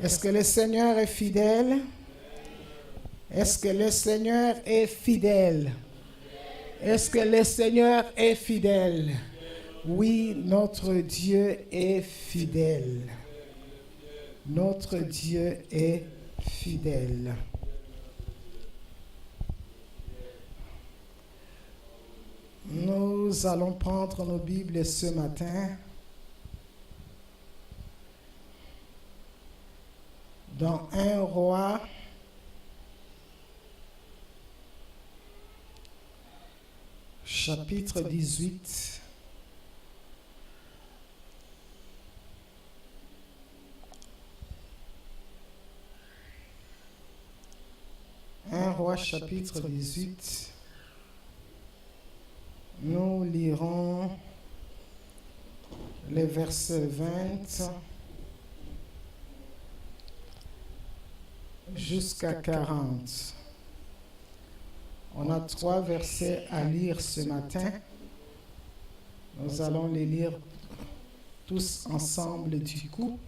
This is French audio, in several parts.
Est-ce que le Seigneur est fidèle? Est-ce que le Seigneur est fidèle? Est-ce que le Seigneur est fidèle? Oui, notre Dieu est fidèle. Notre Dieu est fidèle. Nous allons prendre nos Bibles ce matin dans 1 Roi, chapitre 18. Un Roi, chapitre 18. Nous lirons les versets 20 jusqu'à 40. On a 3 versets à lire ce matin. Nous allons les lire tous ensemble du coup.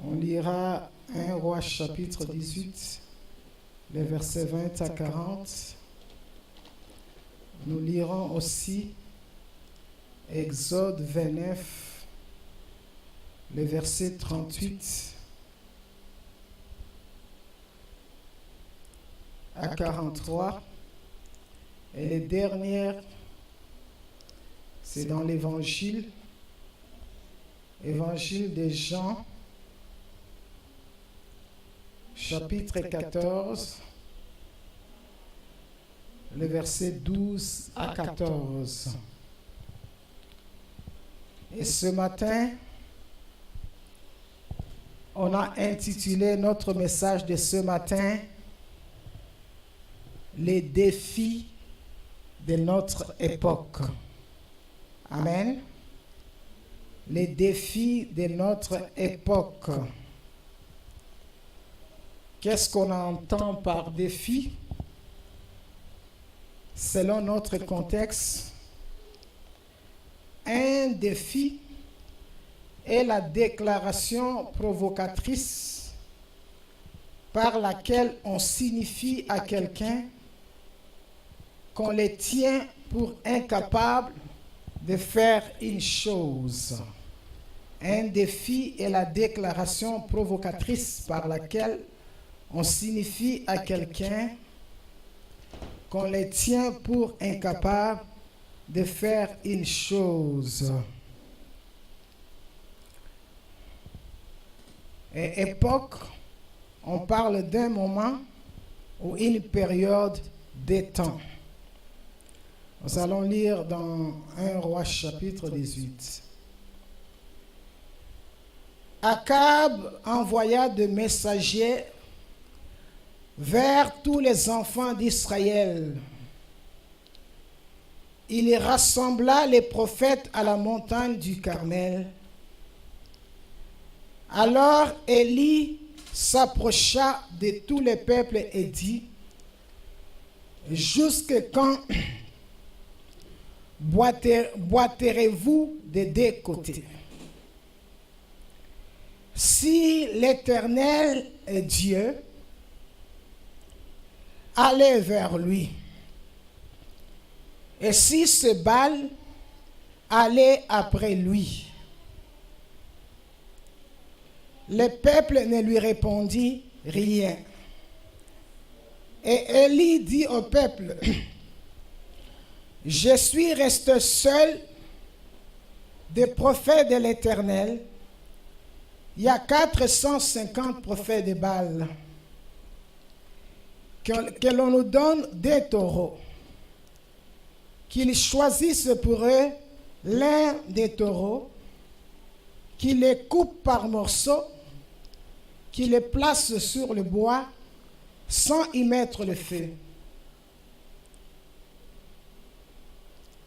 On lira 1 Roi chapitre 18, les versets 20 à 40. Nous lirons aussi Exode 29, les versets 38 à 43. Et les dernières, c'est dans l'évangile de Jean, chapitre 14, les versets 12 à 14. Et ce matin, on a intitulé notre message de ce matin « Les défis de notre époque ». Amen. Les défis de notre époque. Qu'est-ce qu'on entend par défi? Selon notre contexte, un défi est la déclaration provocatrice par laquelle on signifie à quelqu'un qu'on le tient pour incapable de faire une chose. Un défi est la déclaration provocatrice par laquelle on signifie à quelqu'un qu'on les tient pour incapables de faire une chose. Et époque, on parle d'un moment ou une période de temps. Nous allons lire dans 1 Roi chapitre 18. Akab envoya des messagers vers tous les enfants d'Israël. Il y rassembla les prophètes à la montagne du Carmel. Alors Élie s'approcha de tout le peuple et dit: jusque quand boiterez-vous des deux côtés? Si l'Éternel est Dieu, allez vers lui. Et si ce Baal, allez après lui. Le peuple ne lui répondit rien. Et Élie dit au peuple: je suis resté seul des prophètes de l'Éternel. Il y a 450 prophètes de Baal. Que l'on nous donne des taureaux, qu'ils choisissent pour eux l'un des taureaux, qu'ils les coupent par morceaux, qu'ils les placent sur le bois sans y mettre le feu.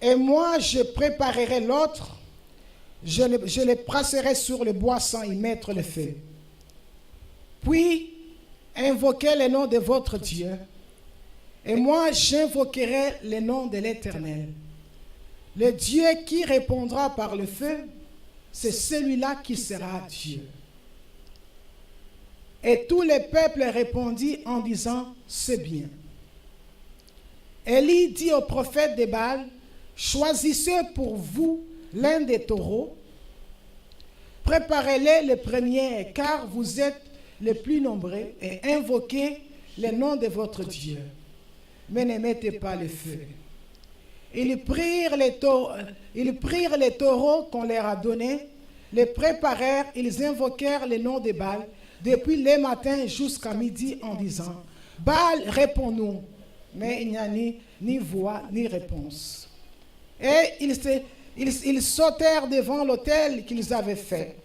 Et moi, je préparerai l'autre, je les placerai sur le bois sans y mettre le feu. Puis, invoquez le nom de votre Dieu, et moi j'invoquerai le nom de l'Éternel. Le Dieu qui répondra par le feu, c'est celui-là qui sera Dieu. Et tout le peuple répondit en disant, c'est bien. Élie dit au prophète de Baal, choisissez pour vous l'un des taureaux, préparez-les le premier, car vous êtes les plus nombreux, et invoquez le nom de votre Dieu. Mais ne mettez pas le feu. Ils prirent les taureaux qu'on leur a donnés, les préparèrent, ils invoquèrent le nom de Baal depuis le matin jusqu'à midi en disant, Baal, réponds-nous. Mais il n'y a ni voix ni réponse. Et ils sautèrent devant l'autel qu'ils avaient fait.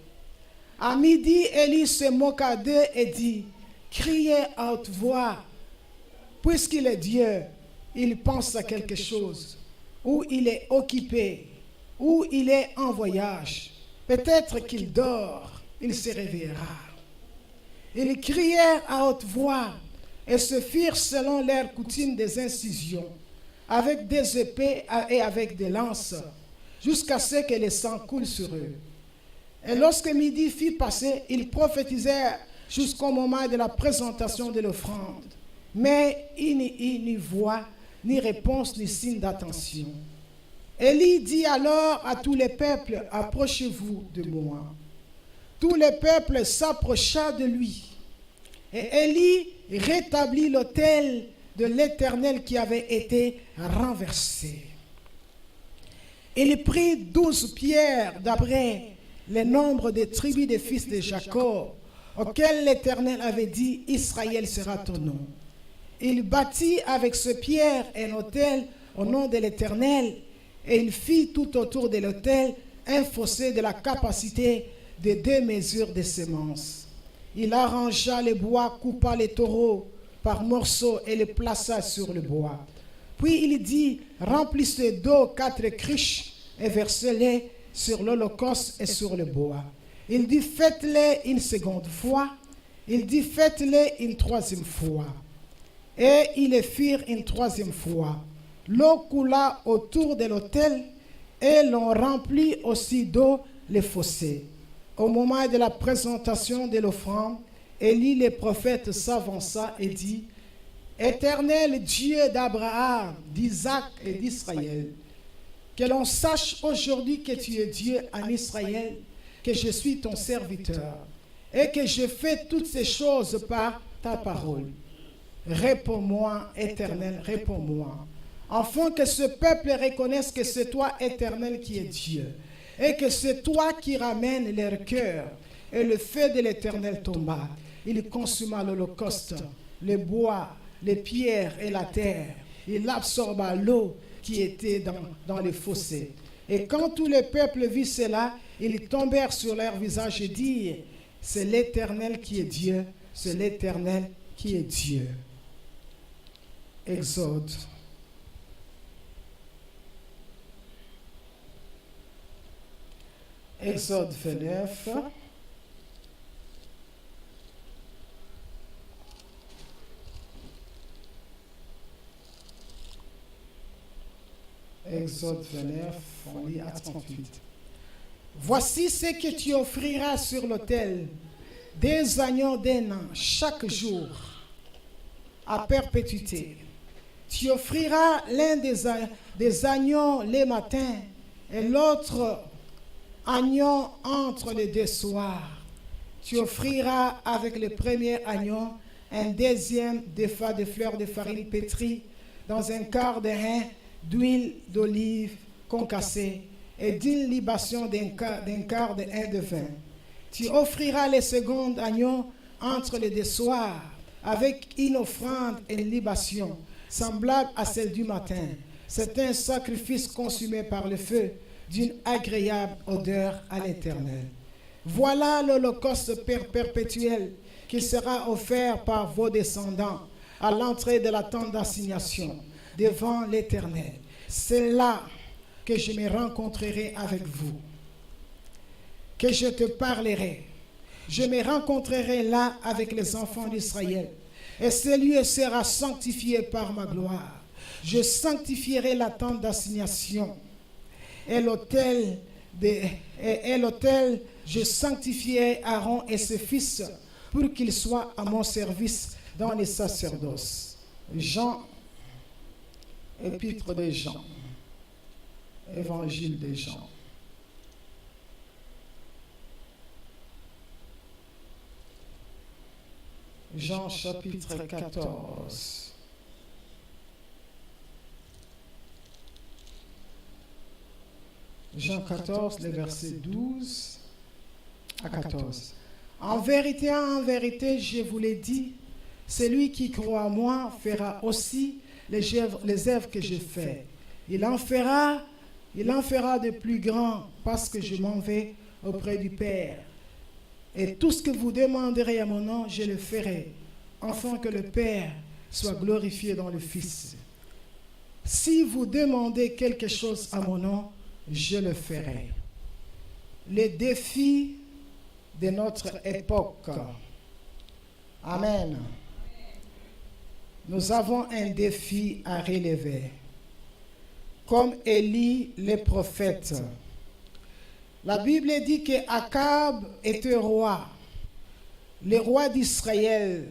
À midi, Élie se moqua d'eux et dit, criez à haute voix, puisqu'il est Dieu, il pense à quelque chose, ou il est occupé, ou il est en voyage. Peut-être qu'il dort, il se réveillera. Ils crièrent à haute voix et se firent selon leur coutume des incisions, avec des épées et avec des lances, jusqu'à ce que le sang coule sur eux. Et lorsque midi fut passé, ils prophétisèrent jusqu'au moment de la présentation de l'offrande. Mais il n'y eut ni voix, ni réponse, ni signe d'attention. Élie dit alors à tous les peuples, approchez-vous de moi. Tout le peuple s'approcha de lui. Et Élie rétablit l'autel de l'Éternel qui avait été renversé. Il prit 12 pierres d'après le nombre des tribus des fils de Jacob, auxquelles l'Éternel avait dit, Israël sera ton nom. Il bâtit avec ces pierres un autel au nom de l'Éternel, et il fit tout autour de l'autel un fossé de la capacité de 2 mesures de semences. Il arrangea le bois, coupa les taureaux par morceaux et les plaça sur le bois. Puis il dit, remplissez d'eau 4 cruches et versez-les sur l'holocauste et sur le bois. Il dit, faites-les une seconde fois. Il dit, faites-les une troisième fois. Et ils les firent une troisième fois. L'eau coula autour de l'autel et l'on remplit aussi d'eau les fossés. Au moment de la présentation de l'offrande, Élie le prophète s'avança et dit, Éternel Dieu d'Abraham, d'Isaac et d'Israël, que l'on sache aujourd'hui que tu es Dieu en Israël, que je suis ton serviteur et que je fais toutes ces choses par ta parole. Réponds-moi, Éternel, réponds-moi, afin que ce peuple reconnaisse que c'est toi, Éternel, qui es Dieu, et que c'est toi qui ramènes leur cœur. Et le feu de l'Éternel tomba. Il consuma l'holocauste, le bois, les pierres et la terre. Il absorba l'eau qui était dans les fossés. Et quand tout le peuple vit cela, ils tombèrent sur leur visage et dirent, c'est l'Éternel qui est Dieu, c'est l'Éternel qui est Dieu. Exode. Exode 29. Exode 29, on lit à 38. Voici ce que tu offriras sur l'autel, 2 agneaux d'un an chaque jour, à perpétuité. Tu offriras l'un des agneaux le matin et l'autre agneau entre les 2 soirs. Tu offriras avec le premier agneau un deuxième défa de fleurs de farine pétrie dans un quart de rein d'huile d'olive concassée et d'une libation d'un quart de rein de vin. Tu offriras le second agneau entre les 2 soirs avec une offrande et une libation semblable à celle du matin. C'est un sacrifice consumé par le feu d'une agréable odeur à l'Éternel. Voilà l'holocauste perpétuel qui sera offert par vos descendants à l'entrée de la tente d'assignation devant l'Éternel. C'est là que je me rencontrerai avec vous, que je te parlerai. Je me rencontrerai là avec les enfants d'Israël, et ce lieu sera sanctifié par ma gloire. Je sanctifierai la tente d'assignation et l'autel, je sanctifierai Aaron et ses fils pour qu'il soit à mon service dans les sacerdoces. Jean, épître de Jean, évangile de Jean. Jean chapitre 14. Jean 14, les versets 12 à 14. En vérité, je vous l'ai dit, celui qui croit en moi fera aussi les œuvres que je fais. Il en fera de plus grands parce que je m'en vais auprès du Père. Et tout ce que vous demanderez à mon nom, je le ferai, afin que le Père soit glorifié dans le Fils. Si vous demandez quelque chose à mon nom, je le ferai. Les défis de notre époque. Amen. Nous avons un défi à relever. Comme Élie, les prophètes. La Bible dit que Akab était roi, le roi d'Israël.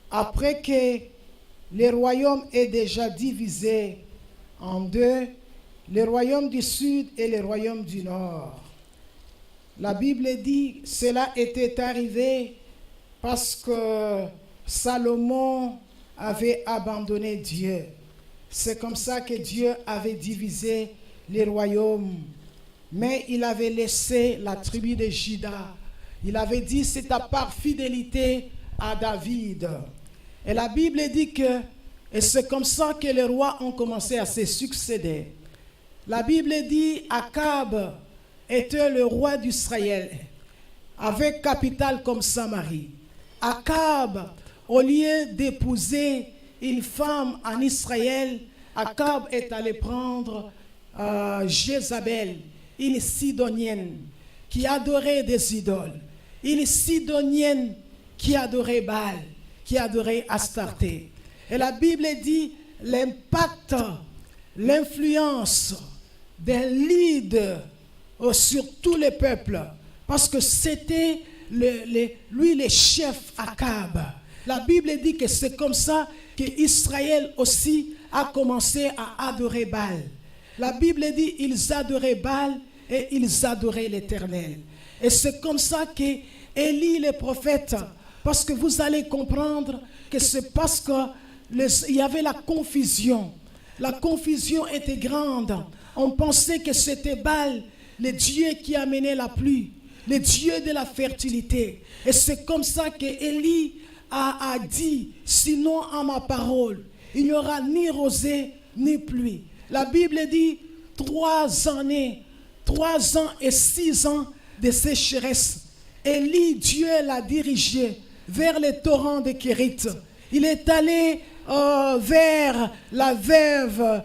Après que le royaume est déjà divisé en deux, le royaume du sud et le royaume du nord. La Bible dit que cela était arrivé parce que Salomon avait abandonné Dieu. C'est comme ça que Dieu avait divisé les royaumes. Mais il avait laissé la tribu de Juda. Il avait dit, c'est par fidélité à David. Et la Bible dit que, et c'est comme ça que les rois ont commencé à se succéder. La Bible dit, Akab était le roi d'Israël, avec capitale comme Samarie. Akab, au lieu d'épouser une femme en Israël, Akab est allé prendre Jézabel, une Sidonienne qui adorait des idoles, une Sidonienne qui adorait Baal, qui adorait Astarté. Et la Bible dit l'impact, l'influence d'un leader sur tous les peuples, parce que c'était lui le chef Akab. La Bible dit que c'est comme ça qu'Israël aussi a commencé à adorer Baal. La Bible dit ils adoraient Baal et ils adoraient l'Éternel. Et c'est comme ça qu'Élie le prophète, parce que vous allez comprendre que c'est parce qu'il y avait la confusion. La confusion était grande. On pensait que c'était Baal, le Dieu qui amenait la pluie, le Dieu de la fertilité. Et c'est comme ça qu'Élie a dit, sinon à ma parole, il n'y aura ni rosée ni pluie. La Bible dit 3 années, 3 ans et 6 ans de sécheresse. Élie, Dieu l'a dirigé vers les torrents de Kérit. Il est allé vers la veuve,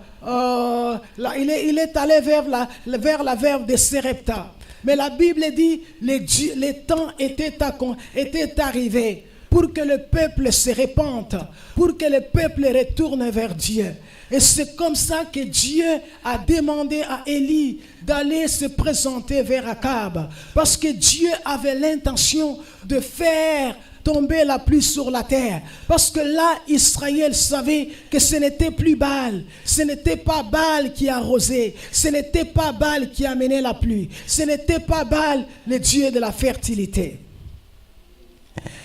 il est allé vers la veuve de Sérepta. Mais la Bible dit les temps étaient arrivés pour que le peuple se répande, pour que le peuple retourne vers Dieu. Et c'est comme ça que Dieu a demandé à Élie d'aller se présenter vers Akab. Parce que Dieu avait l'intention de faire tomber la pluie sur la terre. Parce que là, Israël savait que ce n'était plus Baal. Ce n'était pas Baal qui arrosait. Ce n'était pas Baal qui amenait la pluie. Ce n'était pas Baal, le Dieu de la fertilité.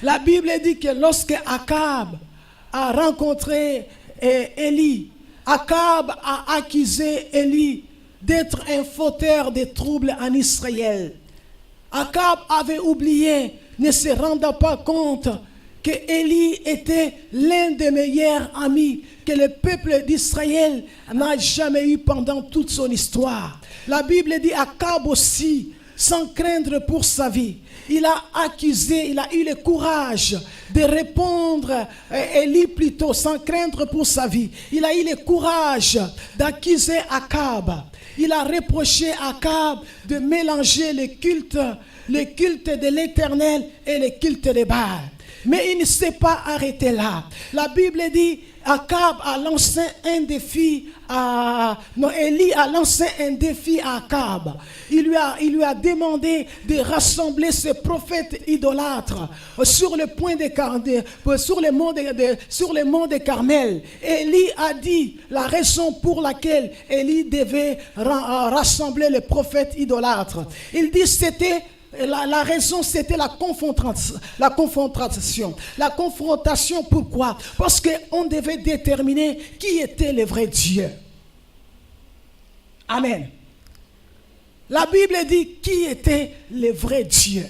La Bible dit que lorsque Akab a rencontré Élie, Akab a accusé Élie d'être un fauteur de troubles en Israël. Akab avait oublié, ne se rendant pas compte que Élie était l'un des meilleurs amis que le peuple d'Israël n'a jamais eu pendant toute son histoire. La Bible dit Akab aussi, sans craindre pour sa vie, il a accusé, il a eu le courage de répondre, Élie plutôt, sans craindre pour sa vie. Il a eu le courage d'accuser Akab. Il a reproché à Akab de mélanger le culte de l'Éternel et le culte de Baal. Mais il ne s'est pas arrêté là. La Bible dit, Akab a lancé un défi à... Non, Élie a lancé un défi à Akab. Il lui a demandé de rassembler ses prophètes idolâtres sur le mont de Carmel. Élie a dit la raison pour laquelle Élie devait rassembler les prophètes idolâtres. Il dit c'était... La raison, c'était la confrontation. La confrontation, pourquoi? Parce qu'on devait déterminer qui était le vrai Dieu. Amen. La Bible dit qui était le vrai Dieu.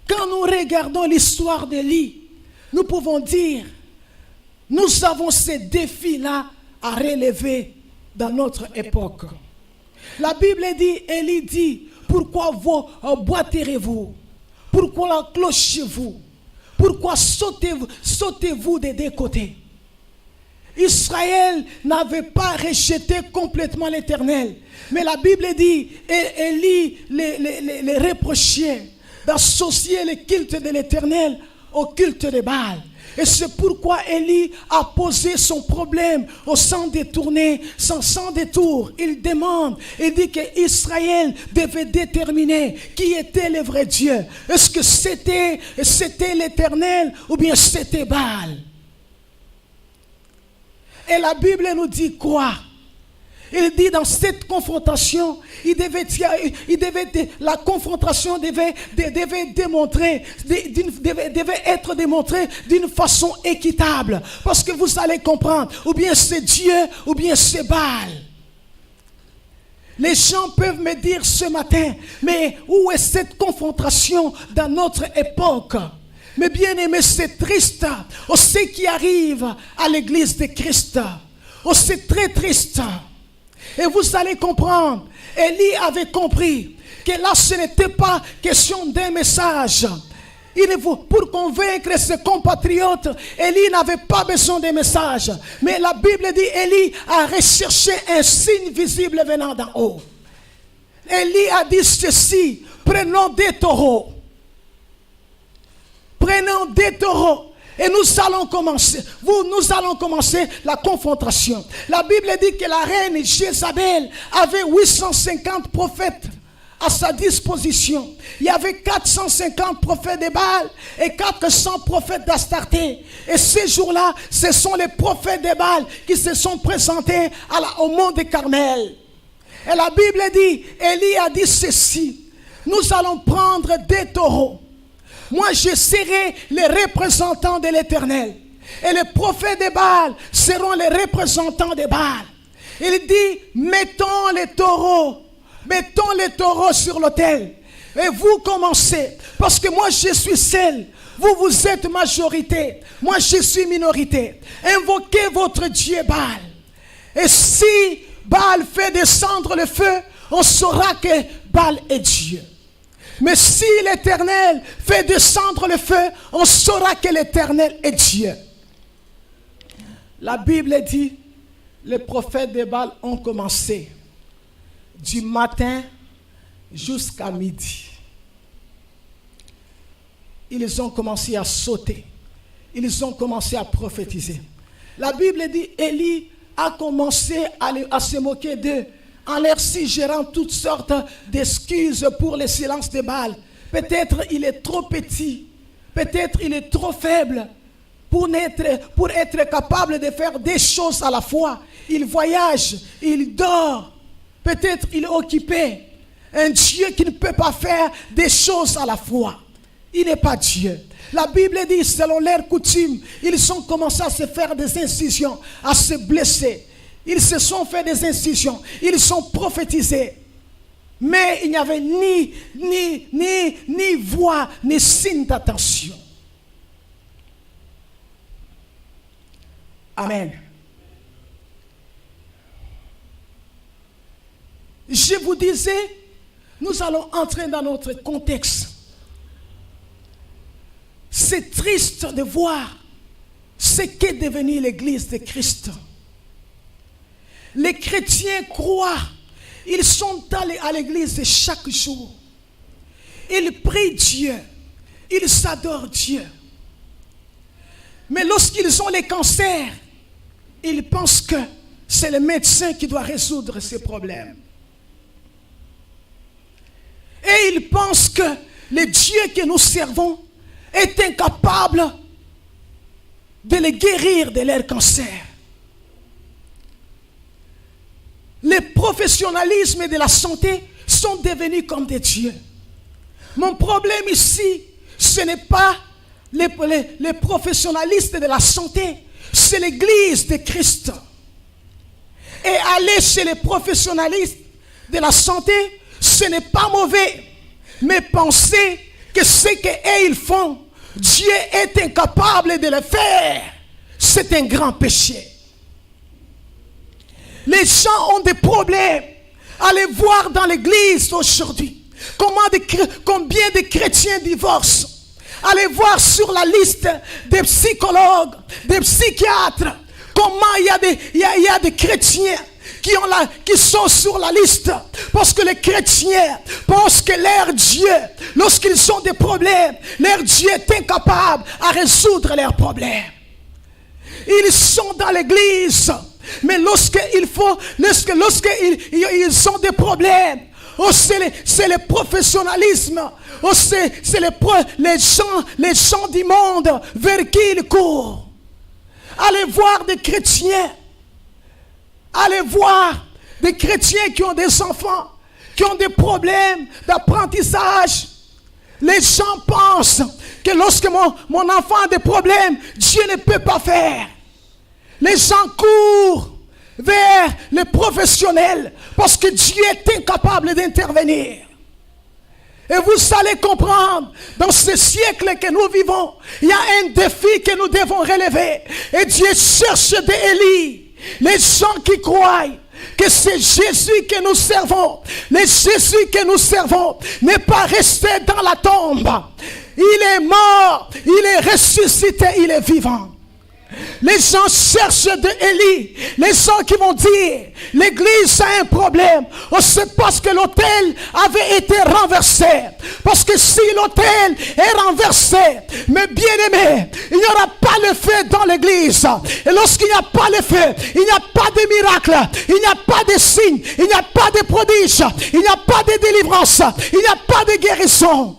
Quand nous regardons l'histoire d'Élie, nous pouvons dire, nous avons ces défis-là à relever dans notre époque. La Bible dit, Élie dit, pourquoi vous boiterez-vous? Pourquoi clochez-vous? Pourquoi sautez-vous des deux côtés? Israël n'avait pas rejeté complètement l'Éternel. Mais la Bible dit, et Élie les reprochait d'associer le culte de l'Éternel au culte de Baal. Et c'est pourquoi Élie a posé son problème au sans détourner, sans détour. Il demande et dit qu'Israël devait déterminer qui était le vrai Dieu. Est-ce que c'était l'Éternel ou bien c'était Baal? Et la Bible nous dit quoi? Il dit dans cette confrontation, la confrontation devait être démontrée d'une façon équitable. Parce que vous allez comprendre, ou bien c'est Dieu, ou bien c'est Baal. Les gens peuvent me dire ce matin, mais où est cette confrontation dans notre époque? Mais bien aimé, c'est triste. Oh, ce qui arrive à l'église de Christ. Oh, c'est très triste. Et vous allez comprendre, Élie avait compris que là ce n'était pas question d'un message. Pour convaincre ses compatriotes, Élie n'avait pas besoin de message. Mais la Bible dit, Élie a recherché un signe visible venant d'en haut. Élie a dit ceci, prenons des taureaux. Prenons des taureaux. Et nous allons commencer la confrontation. La Bible dit que la reine Jézabel avait 850 prophètes à sa disposition. Il y avait 450 prophètes de Baal et 400 prophètes d'Astarté. Et ces jours-là, ce sont les prophètes de Baal qui se sont présentés au mont de Carmel. Et la Bible dit, Élie a dit ceci, nous allons prendre des taureaux. Moi, je serai les représentants de l'Éternel. Et les prophètes de Baal seront les représentants de Baal. Il dit, mettons les taureaux sur l'autel. Et vous commencez. Parce que moi, je suis seul. Vous êtes majorité. Moi, je suis minorité. Invoquez votre Dieu Baal. Et si Baal fait descendre le feu, on saura que Baal est Dieu. Mais si l'Éternel fait descendre le feu, on saura que l'Éternel est Dieu. La Bible dit, les prophètes de Baal ont commencé du matin jusqu'à midi. Ils ont commencé à sauter. Ils ont commencé à prophétiser. La Bible dit, Élie a commencé à se moquer d'eux, en leur suggérant toutes sortes d'excuses pour le silence de Baal. Peut-être il est trop petit, peut-être il est trop faible pour être capable de faire des choses à la fois. Il voyage, il dort, peut-être il est occupé. Un Dieu qui ne peut pas faire des choses à la fois, il n'est pas Dieu. La Bible dit, selon leur coutume, ils ont commencé à se faire des incisions, à se blesser. Ils se sont fait des incisions, ils sont prophétisés. Mais il n'y avait ni voix, ni signe d'attention. Amen. Je vous disais, nous allons entrer dans notre contexte. C'est triste de voir ce qu'est devenu l'Église de Christ. Les chrétiens croient Ils sont allés à l'église chaque jour. Ils prient Dieu. Ils adorent Dieu. Mais lorsqu'ils ont les cancers, ils pensent que c'est le médecin qui doit résoudre ces problèmes. Et ils pensent que le Dieu que nous servons est incapable de les guérir de leur cancer. Les professionnalismes de la santé sont devenus comme des dieux. Mon problème ici, ce n'est pas les professionnalistes de la santé, c'est l'Église de Christ. Et aller chez les professionnalistes de la santé, ce n'est pas mauvais. Mais penser que ce qu'ils font, Dieu est incapable de le faire, c'est un grand péché. Les gens ont des problèmes. Allez voir dans l'église aujourd'hui combien de chrétiens divorcent. Allez voir sur la liste des psychologues, des psychiatres, comment il y a des chrétiens qui sont sur la liste. Parce que les chrétiens pensent que leur Dieu, lorsqu'ils ont des problèmes, leur Dieu est incapable à résoudre leurs problèmes. Ils sont dans l'église, mais lorsqu'ils ont des problèmes, c'est le professionnalisme, c'est les gens du monde vers qui ils courent. Allez voir des chrétiens. Allez voir des chrétiens qui ont des enfants, qui ont des problèmes d'apprentissage. Les gens pensent que lorsque mon enfant a des problèmes, Dieu ne peut pas faire. Les gens courent vers les professionnels parce que Dieu est incapable d'intervenir. Et vous allez comprendre, dans ce siècle que nous vivons, il y a un défi que nous devons relever. Et Dieu cherche des Élie. Les gens qui croient que c'est Jésus que nous servons, le Jésus que nous servons n'est pas resté dans la tombe. Il est mort, il est ressuscité, il est vivant. Les gens cherchent de Élie. Les gens qui vont dire l'église a un problème. C'est parce que l'autel avait été renversé. Parce que si l'autel est renversé, mes bien-aimés, il n'y aura pas le feu dans l'église. Et lorsqu'il n'y a pas le feu, il n'y a pas de miracle, il n'y a pas de signe, il n'y a pas de prodige, il n'y a pas de délivrance, il n'y a pas de guérison.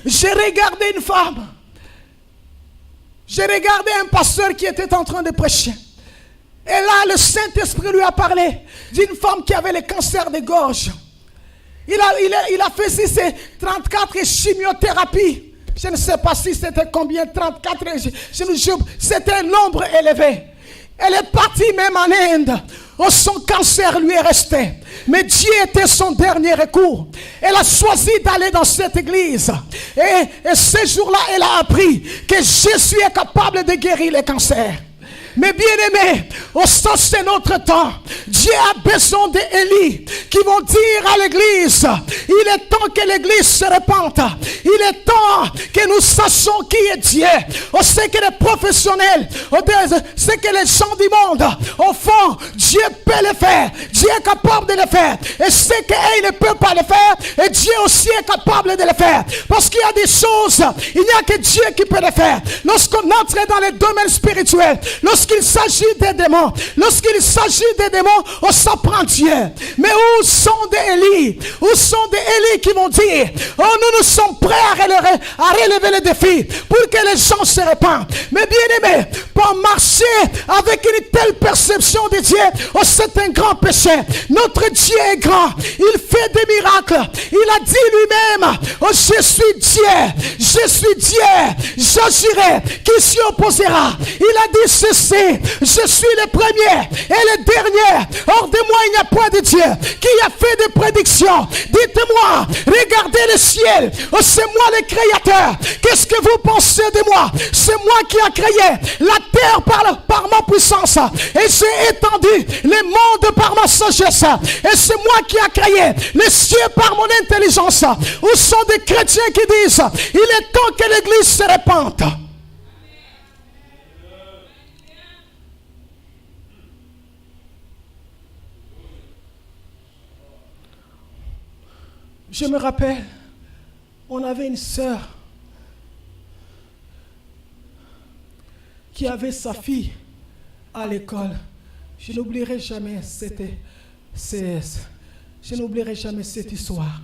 J'ai regardé une femme. J'ai regardé un pasteur qui était en train de prêcher. Et là, le Saint-Esprit lui a parlé d'une femme qui avait le cancer de gorge. Il a fait ses 34 chimiothérapies. Je ne sais pas si c'était combien, 34. C'était un nombre élevé. Elle est partie même en Inde. Oh, son cancer lui est resté. Mais Dieu était son dernier recours. Elle a choisi d'aller dans cette église. Et ce jour-là, elle a appris que Jésus est capable de guérir les cancers. Mais bien aimés, au sens de notre temps, Dieu a besoin d'Élie qui vont dire à l'église, il est temps que l'église se répande. Il est temps que nous sachions qui est Dieu. On sait que les professionnels, c'est que les gens du monde, au fond, Dieu peut le faire. Dieu est capable de le faire. Et c'est qu'il ne peut pas le faire. Et Dieu aussi est capable de le faire. Parce qu'il y a des choses, il n'y a que Dieu qui peut le faire. Lorsqu'on entre dans les domaines spirituels, lorsqu'il s'agit des démons, on s'apprend Dieu. Mais où sont des Élie? Où sont des Élie qui vont dire, oh, nous sommes prêts à relever le défi pour que les gens se répandent. Mais bien aimé, pour marcher avec une telle perception de Dieu, oh, c'est un grand péché. Notre Dieu est grand, il fait des miracles. Il a dit lui-même, oh, je suis Dieu, j'agirai, qui s'y opposera? Il a dit ceci, je suis le premier et le dernier. Hors de moi, il n'y a point de Dieu. Qui a fait des prédictions? Dites-moi, regardez le ciel. Oh, c'est moi le créateur. Qu'est-ce que vous pensez de moi? C'est moi qui a créé la terre par ma puissance. Et j'ai étendu le monde par ma sagesse. Et c'est moi qui a créé les cieux par mon intelligence. Où sont des chrétiens qui disent, il est temps que l'église se répande? Je me rappelle, on avait une sœur qui avait sa fille à l'école. Je n'oublierai jamais cette histoire.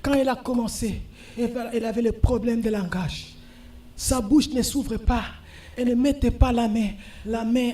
Quand elle a commencé, elle avait le problème de langage. Sa bouche ne s'ouvrait pas. Elle ne mettait pas la main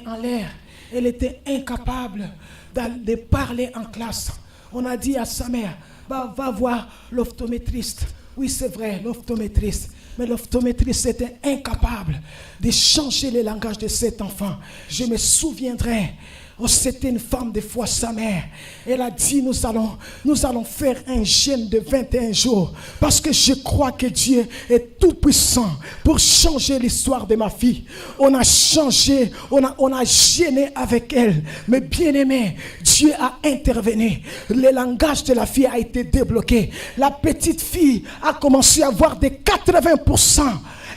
en l'air. Elle était incapable de parler en classe. On a dit à sa mère, va voir l'optométriste. Oui, c'est vrai, l'optométriste. Mais l'optométriste était incapable de changer le langage de cet enfant. Je me souviendrai. Oh, c'était une femme de foi, sa mère. Elle a dit, nous allons faire un jeûne de 21 jours. Parce que je crois que Dieu est tout puissant pour changer l'histoire de ma fille. On a changé, on a jeûné avec elle. Mais bien aimé, Dieu a intervenu. Le langage de la fille a été débloqué. La petite fille a commencé à avoir des 80%.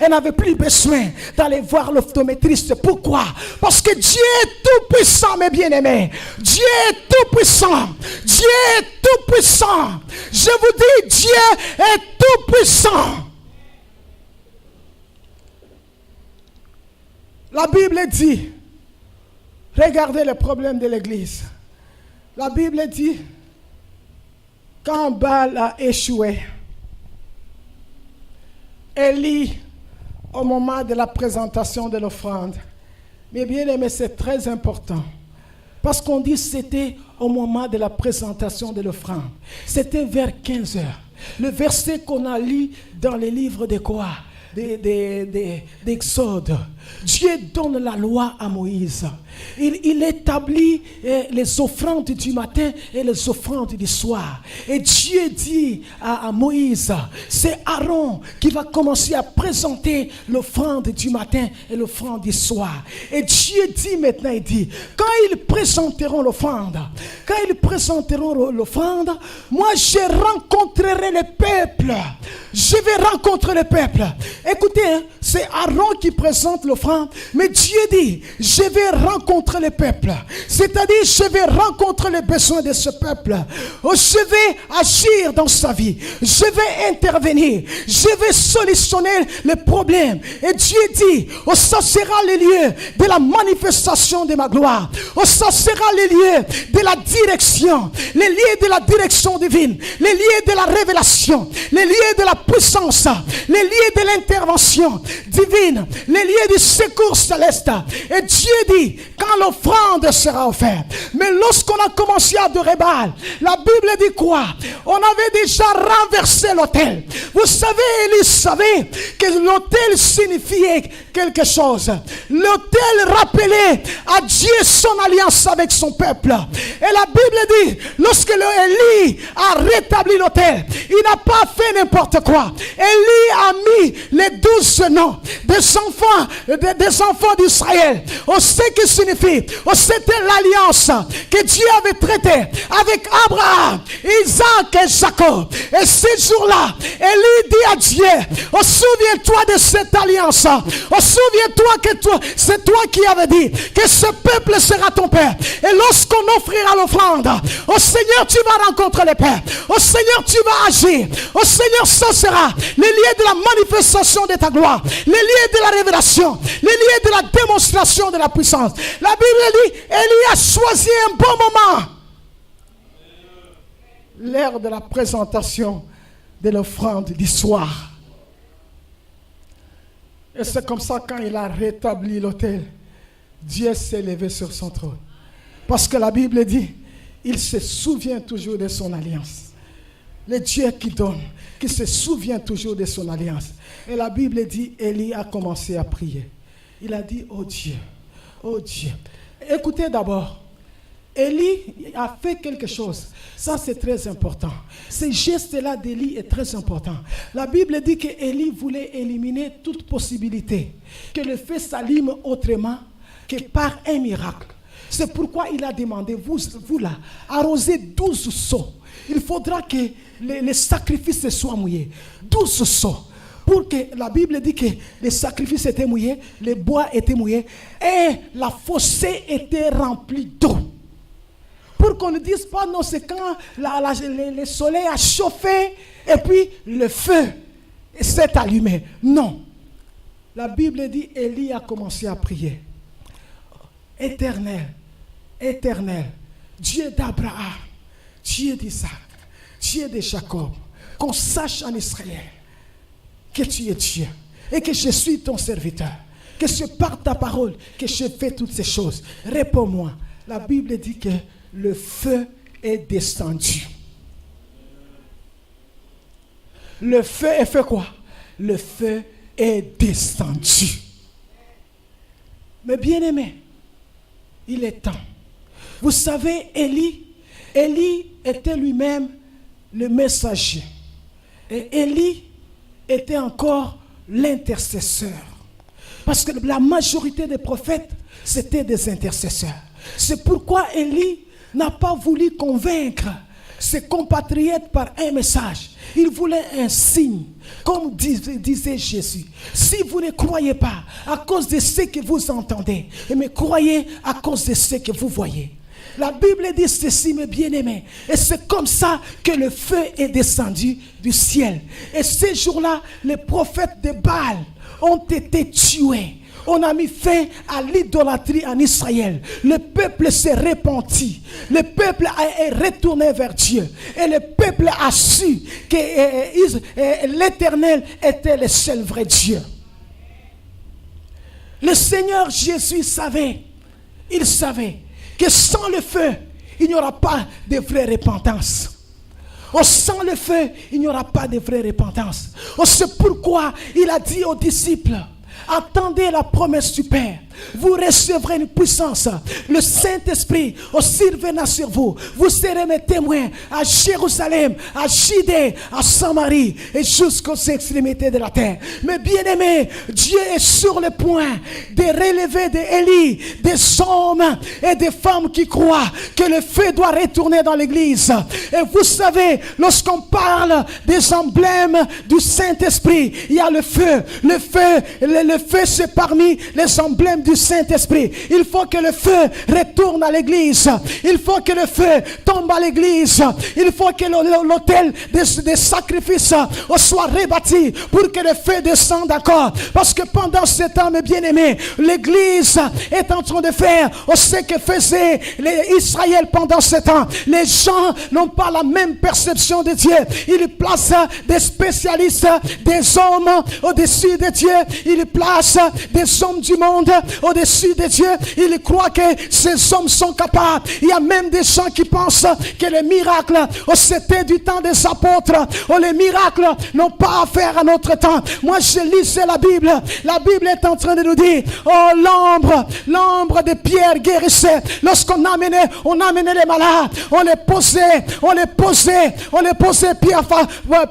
Elle n'avait plus besoin d'aller voir l'optométriste. Pourquoi? Parce que Dieu est tout puissant, mes bien-aimés. Dieu est tout puissant. Dieu est tout puissant. Je vous dis, Dieu est tout puissant. La Bible dit, regardez le problème de l'Église. La Bible dit, quand Baal a échoué, Élie, au moment de la présentation de l'offrande. Mais bien aimé, c'est très important. Parce qu'on dit que c'était au moment de la présentation de l'offrande. C'était vers 15 heures. Le verset qu'on a lu dans les livres de quoi? D'Exode. Dieu donne la loi à Moïse. Il établit les offrandes du matin et les offrandes du soir. Et Dieu dit à Moïse, c'est Aaron qui va commencer à présenter l'offrande du matin et l'offrande du soir. Et Dieu dit maintenant, il dit, quand ils présenteront l'offrande, moi je rencontrerai le peuple. Je vais rencontrer le peuple. Écoutez, hein, c'est Aaron qui présente l'offrande, mais Dieu dit, je vais rencontrer le peuple. C'est-à-dire, je vais rencontrer les besoins de ce peuple. Je vais agir dans sa vie. Je vais intervenir. Je vais solutionner les problèmes. Et Dieu dit, oh, ça sera le lieu de la manifestation de ma gloire. Oh, ça sera le lieu de la direction. Les lieux de la direction divine. Les lieux de la révélation. Les lieux de la puissance. Les lieux de l'intervention divine. Les lieux du secours céleste. Et Dieu dit, quand l'offrande sera offerte. Mais lorsqu'on a commencé à adorer Baal, la Bible dit quoi? On avait déjà renversé l'autel. Vous savez, Élie savait que l'autel signifiait quelque chose. L'autel rappelait à Dieu son alliance avec son peuple. Et la Bible dit, lorsque Élie a rétabli l'autel, il n'a pas fait n'importe quoi. Élie a mis les 12 noms des enfants d'Israël. On sait que signifie. C'était l'alliance que Dieu avait traitée avec Abraham, Isaac et Jacob. Et ce jour-là, Élie dit à Dieu, oh, souviens-toi de cette alliance. Oh, souviens-toi que c'est toi qui avais dit que ce peuple sera ton père. Et lorsqu'on offrira l'offrande, oh Seigneur, tu vas rencontrer les pères. Oh Seigneur, tu vas agir. Oh Seigneur, ça sera les lieux de la manifestation de ta gloire, les lieux de la révélation, les lieux de la démonstration de la puissance. La Bible dit, Élie a choisi un bon moment. L'heure de la présentation de l'offrande du soir. Et c'est comme ça, quand il a rétabli l'autel, Dieu s'est levé sur son trône. Parce que la Bible dit, il se souvient toujours de son alliance. Le Dieu qui donne, qui se souvient toujours de son alliance. Et la Bible dit, Élie a commencé à prier. Il a dit, oh Dieu, oh Dieu. Écoutez d'abord, Élie a fait quelque chose. Ça, c'est très important. Ce geste-là d'Élie est très important. La Bible dit qu'Élie voulait éliminer toute possibilité que le feu s'allume autrement que par un miracle. C'est pourquoi il a demandé, vous là, arrosez 12 seaux. Il faudra que les sacrifices soient mouillés. 12 seaux. Pour que la Bible dit que les sacrifices étaient mouillés, les bois étaient mouillés et la fossée était remplie d'eau. Pour qu'on ne dise pas, non, c'est quand le soleil a chauffé et puis le feu s'est allumé. Non. La Bible dit, Élie a commencé à prier. Éternel, éternel, Dieu d'Abraham, Dieu d'Isaac, Dieu de Jacob, qu'on sache en Israël que tu es Dieu et que je suis ton serviteur, que c'est par ta parole que je fais toutes ces choses. Réponds-moi. La Bible dit que le feu est descendu. Le feu est fait quoi? Le feu est descendu. Mais bien aimé, il est temps. Vous savez, Élie était lui-même le messager. Et Élie était encore l'intercesseur. Parce que la majorité des prophètes, c'était des intercesseurs. C'est pourquoi Élie n'a pas voulu convaincre ses compatriotes par un message. Il voulait un signe, comme disait Jésus. Si vous ne croyez pas à cause de ce que vous entendez, mais croyez à cause de ce que vous voyez. La Bible dit ceci, mes bien-aimés. Et c'est comme ça que le feu est descendu du ciel. Et ces jours-là, les prophètes de Baal ont été tués. On a mis fin à l'idolâtrie en Israël. Le peuple s'est repenti. Le peuple est retourné vers Dieu. Et le peuple a su que l'Éternel était le seul vrai Dieu. Le Seigneur Jésus savait, il savait que sans le feu, il n'y aura pas de vraie repentance. Sans le feu, il n'y aura pas de vraie repentance. C'est pourquoi il a dit aux disciples, attendez la promesse du Père. Vous recevrez une puissance. Le Saint-Esprit aussi reviendra sur vous. Vous serez mes témoins à Jérusalem, à Judée, à Samarie et jusqu'aux extrémités de la terre. Mais bien aimé, Dieu est sur le point de relever d'Élie des hommes et des femmes qui croient que le feu doit retourner dans l'église. Et vous savez, lorsqu'on parle des emblèmes du Saint-Esprit, il y a le feu. Le feu c'est parmi les emblèmes du Saint-Esprit. Il faut que le feu retourne à l'église. Il faut que le feu tombe à l'église. Il faut que l'autel des sacrifices soit rebâti pour que le feu descende encore. Parce que pendant ce temps, mes bien-aimés, l'église est en train de faire ce que faisait Israël pendant ce temps. Les gens n'ont pas la même perception de Dieu. Ils placent des spécialistes, des hommes au-dessus de Dieu. Ils placent des hommes du monde au-dessus de Dieu. Ils croient que ces hommes sont capables. Il y a même des gens qui pensent que les miracles, c'était du temps des apôtres. Les miracles n'ont pas à faire à notre temps. Moi, je lisais la Bible. La Bible est en train de nous dire, l'ombre de Pierre guérissait. Lorsqu'on amenait les malades, on les posait,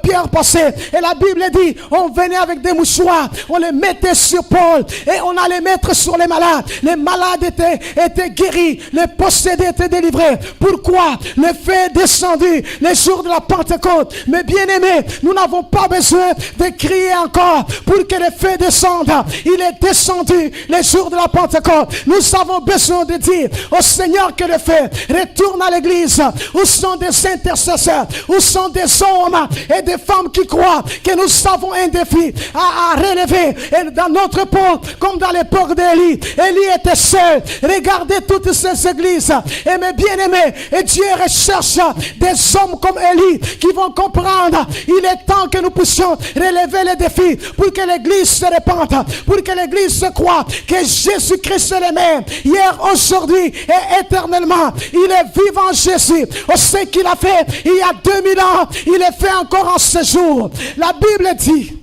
Pierre passait. Et la Bible dit, on venait avec des mouchoirs, on les mettait sur Paul et on allait mettre sur les malades. Les malades étaient guéris, les possédés étaient délivrés. Pourquoi? Le feu est descendu les jours de la Pentecôte. Mais bien aimés, nous n'avons pas besoin de crier encore pour que le feu descende. Il est descendu les jours de la Pentecôte. Nous avons besoin de dire au Seigneur que le feu retourne à l'église. Où sont des intercesseurs? Où sont des hommes et des femmes qui croient que nous avons un défi à relever? Et dans notre époque, comme dans l'époque d'Élie, Élie était seul. Regardez toutes ces églises. Et mes bien-aimés, et Dieu recherche des hommes comme Élie qui vont comprendre. Il est temps que nous puissions relever les défis pour que l'église se répande, pour que l'église se croie que Jésus-Christ est le même hier, aujourd'hui et éternellement. Il est vivant, Jésus. On sait qu'il a fait il y a 2000 ans, il est fait encore en ce jour. La Bible dit,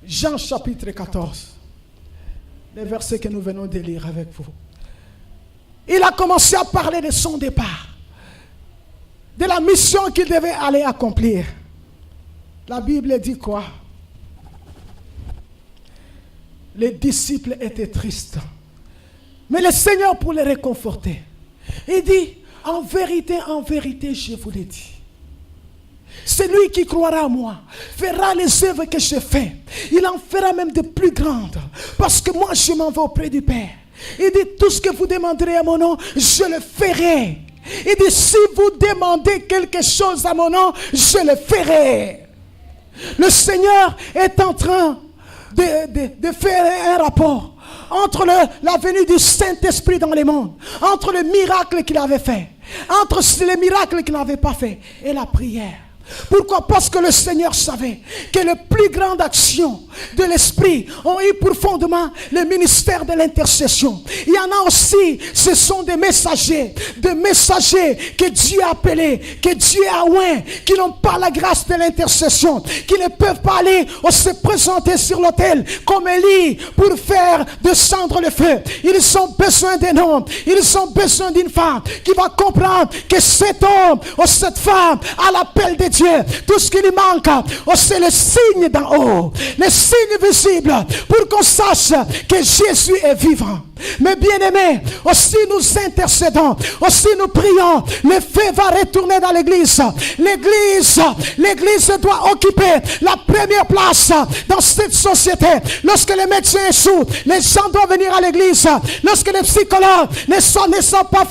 Jean chapitre 14, les versets que nous venons de lire avec vous. Il a commencé à parler de son départ, de la mission qu'il devait aller accomplir. La Bible dit quoi? Les disciples étaient tristes, mais le Seigneur, pour les réconforter, il dit, en vérité, je vous l'ai dit, celui qui croira à moi fera les œuvres que je fais. Il en fera même de plus grandes, parce que moi je m'en vais auprès du Père. Il dit, tout ce que vous demanderez à mon nom, je le ferai. Il dit, si vous demandez quelque chose à mon nom, je le ferai. Le Seigneur est en train de faire un rapport entre la venue du Saint-Esprit dans le monde, entre le miracle qu'il avait fait, entre les miracles qu'il n'avait pas fait et la prière. Pourquoi? Parce que le Seigneur savait que les plus grandes actions de l'Esprit ont eu pour fondement le ministère de l'intercession. Il y en a aussi, ce sont des messagers que Dieu a appelés, que Dieu a oint, qui n'ont pas la grâce de l'intercession, qui ne peuvent pas aller ou se présenter sur l'autel comme Élie pour faire descendre le feu. Ils ont besoin d'un homme, ils ont besoin d'une femme qui va comprendre que cet homme ou cette femme a l'appel de Dieu. Tout ce qui lui manque, c'est le signe d'en haut, le signe visible, pour qu'on sache que Jésus est vivant. Mais bien aimés, aussi nous intercédons, aussi nous prions, le feu va retourner dans l'église. L'église doit occuper la première place dans cette société. Lorsque les médecins échouent, les gens doivent venir à l'église. Lorsque les psychologues ne savent pas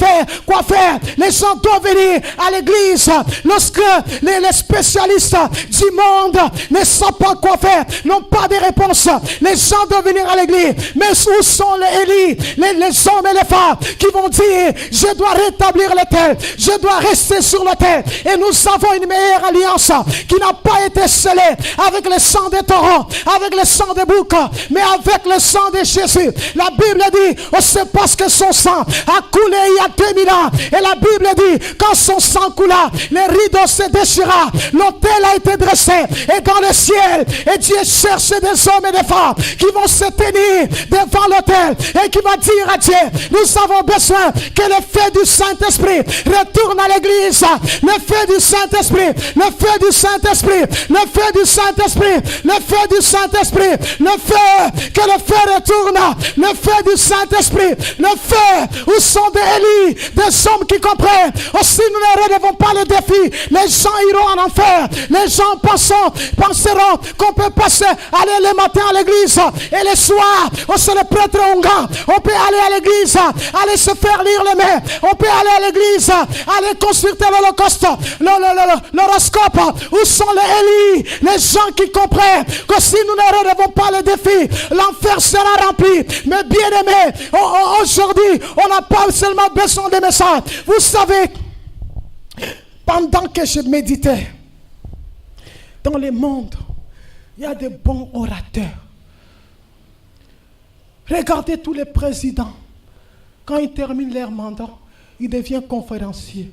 quoi faire, les gens doivent venir à l'église. Lorsque les spécialistes du monde ne savent pas quoi faire, n'ont pas de réponse, les gens doivent venir à l'église. Mais où sont les Élie, les hommes et les femmes qui vont dire, je dois rétablir l'autel, je dois rester sur l'autel. Et nous avons une meilleure alliance qui n'a pas été scellée avec le sang des taureaux, avec le sang des boucs, mais avec le sang de Jésus. La Bible dit, c'est parce que son sang a coulé il y a 2000 ans. Et la Bible dit, quand son sang coula, les rideaux se déchira, l'autel a été dressé, et dans le ciel, et Dieu cherche des hommes et des femmes qui vont se tenir devant l'autel et qui va dire à Dieu, nous avons besoin que le feu du Saint-Esprit retourne à l'église. Le feu du Saint-Esprit, le feu du Saint-Esprit, le feu du Saint-Esprit, le feu du Saint-Esprit, le feu, que le feu retourne, le feu du Saint-Esprit, le feu. Où sont des Élie, des hommes qui comprennent? Aussi nous ne relevons pas le défi, les gens iront en enfer. Les gens penseront qu'on peut passer, aller le matin à l'église et le soir, c'est le prêtre onguent. On peut aller à l'église, aller se faire lire les mains. On peut aller à l'église, aller consulter l'holocauste, l'horoscope. Où sont les Élie, les gens qui comprennent que si nous ne relevons pas le défi, l'enfer sera rempli. Mais bien aimé, aujourd'hui, on n'a pas seulement besoin de messages. Vous savez, pendant que je méditais, dans le monde, il y a des bons orateurs. Regardez tous les présidents. Quand ils terminent leur mandat, ils deviennent conférenciers.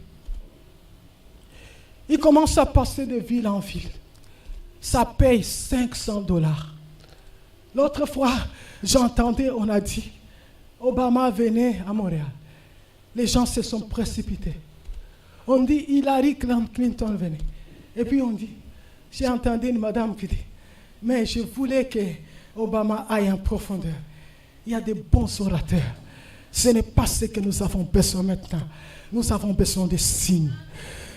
Ils commencent à passer de ville en ville. Ça paye $500. L'autre fois, j'entendais, on a dit, Obama venait à Montréal. Les gens se sont précipités. On dit, Hillary Clinton venait. Et puis on dit, j'ai entendu une madame qui dit, mais je voulais que Obama aille en profondeur. Il y a des bons orateurs. Ce n'est pas ce que nous avons besoin maintenant. Nous avons besoin de signes.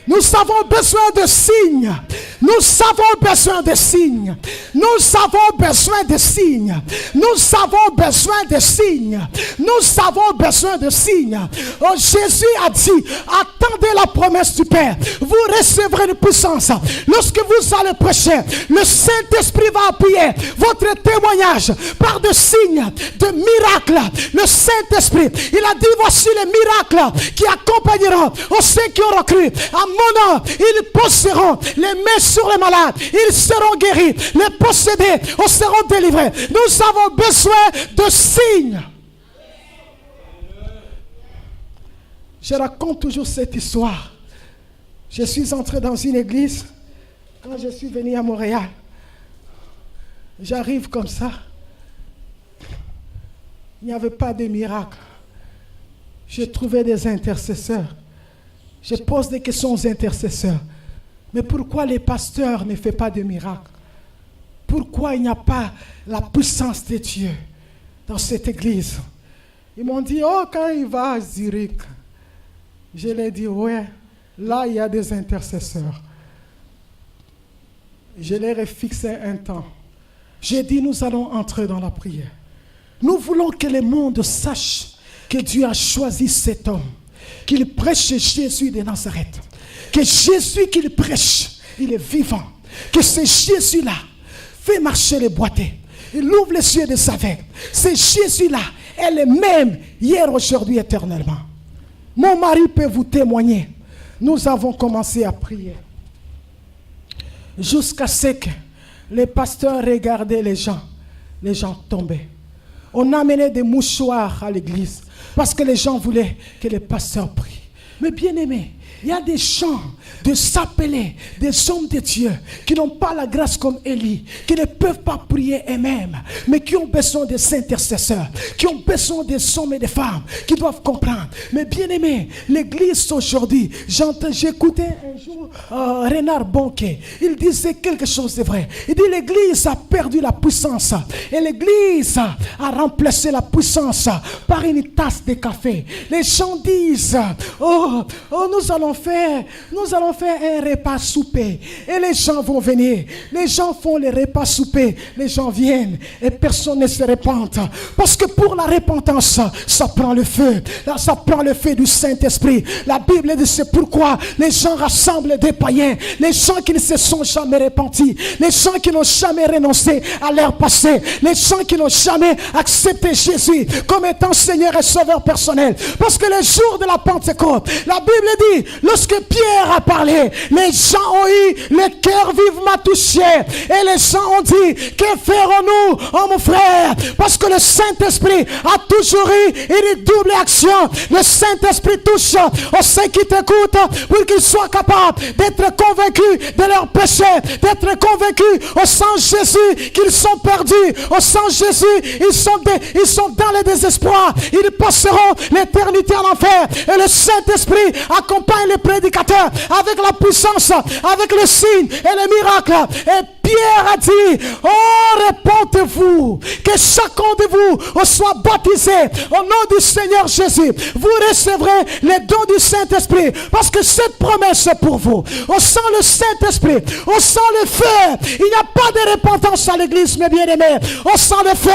Nous avons besoin de signes. Nous avons besoin de signes. Nous avons besoin de signes. Nous avons besoin de signes. Nous avons besoin de signes. Oh, Jésus a dit, attendez la promesse du Père. Vous recevrez une puissance. Lorsque vous allez prêcher, le Saint-Esprit va appuyer votre témoignage par des signes, de miracles. Le Saint-Esprit, il a dit, voici les miracles qui accompagneront ceux qui auront cru. Mon nom, ils poseront les mains sur les malades, ils seront guéris, les possédés seront délivrés. Nous avons besoin de signes. Je raconte toujours cette histoire. Je suis entré dans une église quand je suis venu à Montréal. J'arrive comme ça. Il n'y avait pas de miracle. J'ai trouvé des intercesseurs. Je pose des questions aux intercesseurs. Mais pourquoi les pasteurs ne font pas de miracles? Pourquoi il n'y a pas la puissance de Dieu dans cette église? Ils m'ont dit, oh, quand il va à Zurich, je leur ai dit, ouais, là il y a des intercesseurs. Je leur ai fixé un temps. J'ai dit, nous allons entrer dans la prière. Nous voulons que le monde sache que Dieu a choisi cet homme qu'il prêche Jésus de Nazareth. Que Jésus qu'il prêche, il est vivant. Que ce Jésus-là fait marcher les boiteux. Il ouvre les yeux des aveugles. Ce Jésus-là est le même hier, aujourd'hui, éternellement. Mon mari peut vous témoigner. Nous avons commencé à prier. Jusqu'à ce que les pasteurs regardaient les gens tombaient. On amenait des mouchoirs à l'église parce que les gens voulaient que les pasteurs prient. Mais bien aimés, il y a des gens de s'appeler des hommes de Dieu qui n'ont pas la grâce comme Élie, qui ne peuvent pas prier eux-mêmes, mais qui ont besoin des intercesseurs, qui ont besoin des hommes et des femmes, qui doivent comprendre. Mais bien aimé, l'église aujourd'hui, j'écoutais un jour Renard Bonquet, il disait quelque chose de vrai. Il dit l'église a perdu la puissance et l'église a remplacé la puissance par une tasse de café. Les gens disent, oh nous allons faire un repas souper et les gens vont venir. Les gens font les repas souper, les gens viennent et personne ne se repente. Parce que pour la repentance, ça prend le feu. Ça prend le feu du Saint-Esprit. La Bible dit c'est pourquoi les gens rassemblent des païens, les gens qui ne se sont jamais repentis, les gens qui n'ont jamais renoncé à leur passé, les gens qui n'ont jamais accepté Jésus comme étant Seigneur et Sauveur personnel. Parce que le jour de la Pentecôte, la Bible dit, lorsque Pierre a parlé, les gens ont eu le cœur vivement touché. Et les gens ont dit, que ferons-nous, oh mon frère? Parce que le Saint-Esprit a toujours eu une double action. Le Saint-Esprit touche aux ceux qui t'écoutent pour qu'ils soient capables d'être convaincus de leur péché, d'être convaincus au sang de Jésus qu'ils sont perdus. Au sang de Jésus, ils sont dans le désespoir. Ils passeront l'éternité en enfer. Et le Saint-Esprit accompagne les prédicateurs avec la puissance, avec le signe et le miracle. Et Pierre a dit, oh, répondez-vous, que chacun de vous soit baptisé au nom du Seigneur Jésus. Vous recevrez les dons du Saint-Esprit, parce que cette promesse est pour vous. On sent le Saint-Esprit, on sent le feu. Il n'y a pas de repentance à l'église, mes bien-aimés. On sent le feu,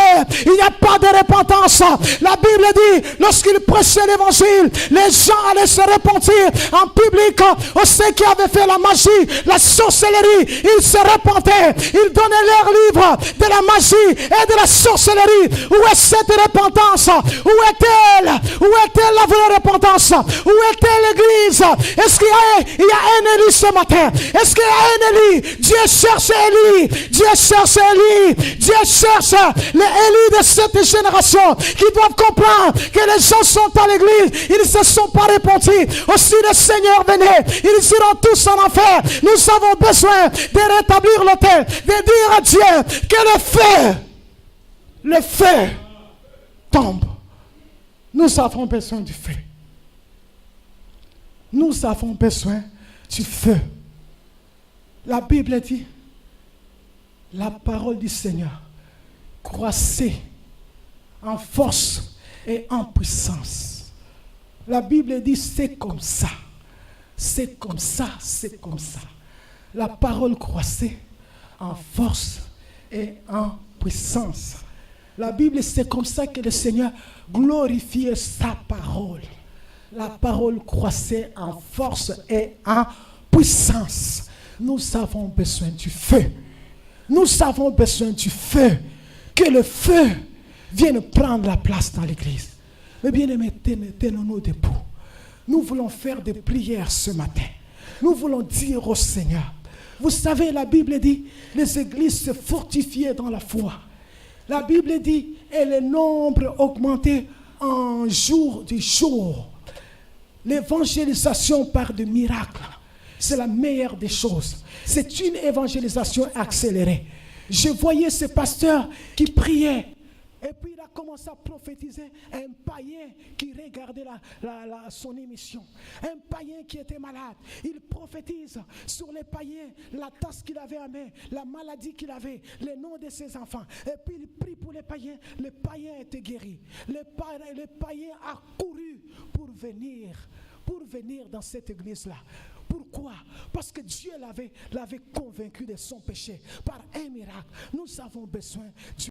il n'y a pas de repentance. La Bible dit, lorsqu'il prêchait l'évangile, les gens allaient se repentir en public. Ceux qui avaient fait la magie, la sorcellerie, ils se repentaient. Ils donnaient leur livre de la magie et de la sorcellerie. Où est cette repentance? Où est-elle? Où est-elle la vraie repentance? Où est-elle l'église? Est-ce qu'il y a un Élie ce matin? Est-ce qu'il y a un Élie? Dieu cherche Élie. Dieu cherche Élie. Dieu cherche les Élie de cette génération qui doivent comprendre que les gens sont à l'église. Ils ne se sont pas repentis. Aussi le Seigneur venait. Ils iront tous en enfer. Nous avons besoin de rétablir l'autel, de dire à Dieu que le feu tombe. Nous avons besoin du feu. Nous avons besoin du feu. La Bible dit, la parole du Seigneur croissait en force et en puissance. La Bible dit, c'est comme ça. C'est comme ça, c'est comme ça. La parole croissait en force et en puissance. La Bible, c'est comme ça que le Seigneur glorifiait sa parole. La parole croissait en force et en puissance. Nous avons besoin du feu. Nous avons besoin du feu. Que le feu vienne prendre la place dans l'église. Mais bien aimés, tenons-nous debout. Nous voulons faire des prières ce matin. Nous voulons dire au Seigneur. Vous savez, la Bible dit, les églises se fortifiaient dans la foi. La Bible dit, et le nombre augmentait en jour du jour. L'évangélisation par des miracles, c'est la meilleure des choses. C'est une évangélisation accélérée. Je voyais ce pasteur qui priait. Et puis il a commencé à prophétiser un païen qui regardait son émission. Un païen qui était malade. Il prophétise sur les païens, la tasse qu'il avait à main, la maladie qu'il avait, les noms de ses enfants. Et puis il prie pour les païens. Le païen était guéri. Le païen a couru pour venir dans cette église-là. Pourquoi? Parce que Dieu l'avait convaincu de son péché par un miracle. Nous avons besoin du